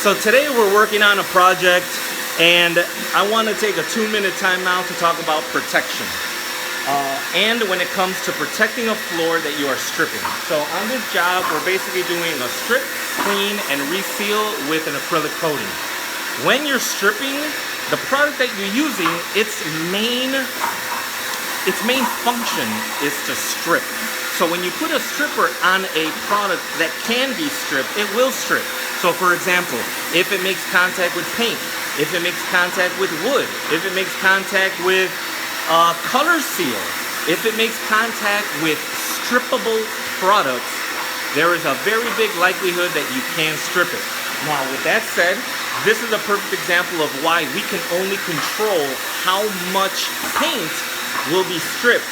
So today we're working on a project and I want to take a 2-minute timeout to talk about protection. And when it comes to protecting a floor that you are stripping. So on this job, we're basically doing a strip, clean, and reseal with an acrylic coating. When you're stripping, the product that you're using, its main function is to strip. So when you put a stripper on a product that can be stripped, it will strip. So for example, if it makes contact with paint, if it makes contact with wood, if it makes contact with color seal, if it makes contact with strippable products, there is a very big likelihood that you can strip it. Now with that said, this is a perfect example of why we can only control how much paint will be stripped.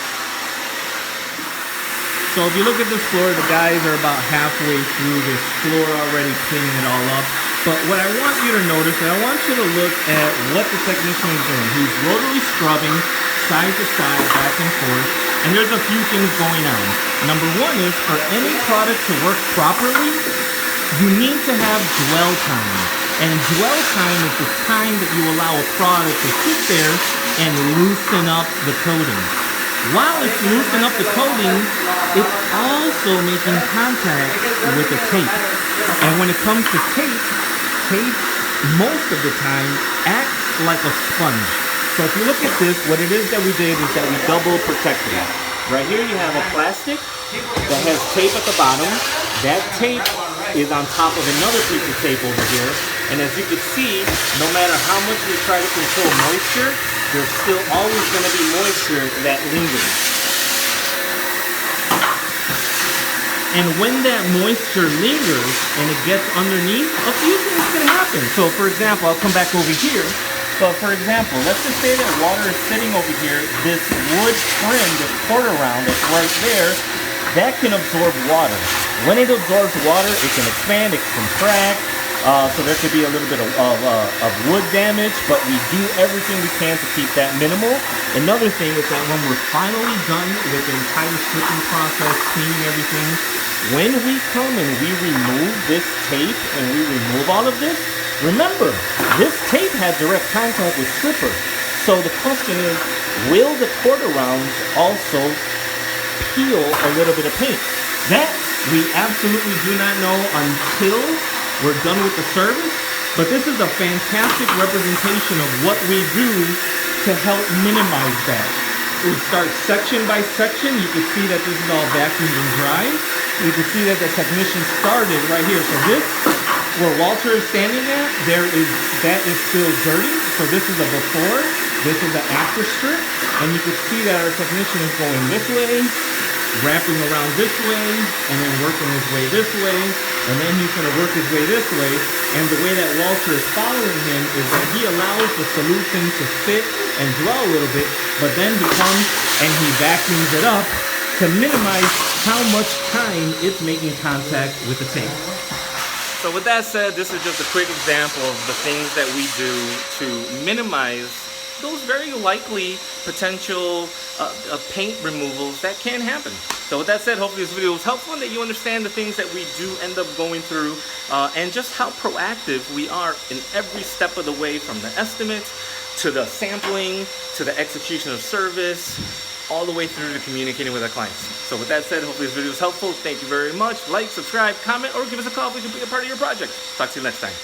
So if you look at this floor, the guys are about halfway through this floor already, cleaning it all up. But what I want you to notice, and I want you to look at what the technician is doing. He's rotary scrubbing side to side, back and forth, and there's a few things going on. Number one is, for any product to work properly, you need to have dwell time. And dwell time is the time that you allow a product to sit there and loosen up the coating. While it's loosening up the coating, it's also making contact with the tape. And when it comes to tape most of the time acts like a sponge. So if you look at this, what it is that we did is that we double protected it. Right here you have a plastic that has tape at the bottom. That tape is on top of another piece of tape over here. And as you can see, no matter how much we try to control moisture, there's still always going to be moisture that lingers. And when that moisture lingers and it gets underneath, a few things can happen. So for example, I'll come back over here. But for example, let's just say that water is sitting over here. This wood trim, this quarter round that's right there, that can absorb water. When it absorbs water, it can expand, it can contract. So there could be a little bit of wood damage, but we do everything we can to keep that minimal. Another thing is that when we're finally done with the entire stripping process, cleaning everything, when we come and we remove this tape and we remove all of this, remember, this tape has direct contact with stripper. So the question is, will the quarter rounds also peel a little bit of paint? That we absolutely do not know until we're done with the service, but this is a fantastic representation of what we do to help minimize that. We start section by section. You can see that this is all vacuumed and dried. You can see that the technician started right here. So this, where Walter is standing at, that is still dirty. So this is a before, this is an after strip, and you can see that our technician is going this way, wrapping around this way, and then working his way this way, and then he's going to work his way this way. And the way that Walter is following him is that he allows the solution to sit and dwell a little bit, but then he comes and he vacuums it up to minimize how much time it's making contact with the tape. So with that said, this is just a quick example of the things that we do to minimize those very likely potential paint removals that can happen. So with that said, hopefully this video was helpful and that you understand the things that we do end up going through and just how proactive we are in every step of the way, from the estimates to the sampling to the execution of service, all the way through to communicating with our clients. So with that said, hopefully this video was helpful. Thank you very much. Like, subscribe, comment, or give us a call if we can be a part of your project. Talk to you next time.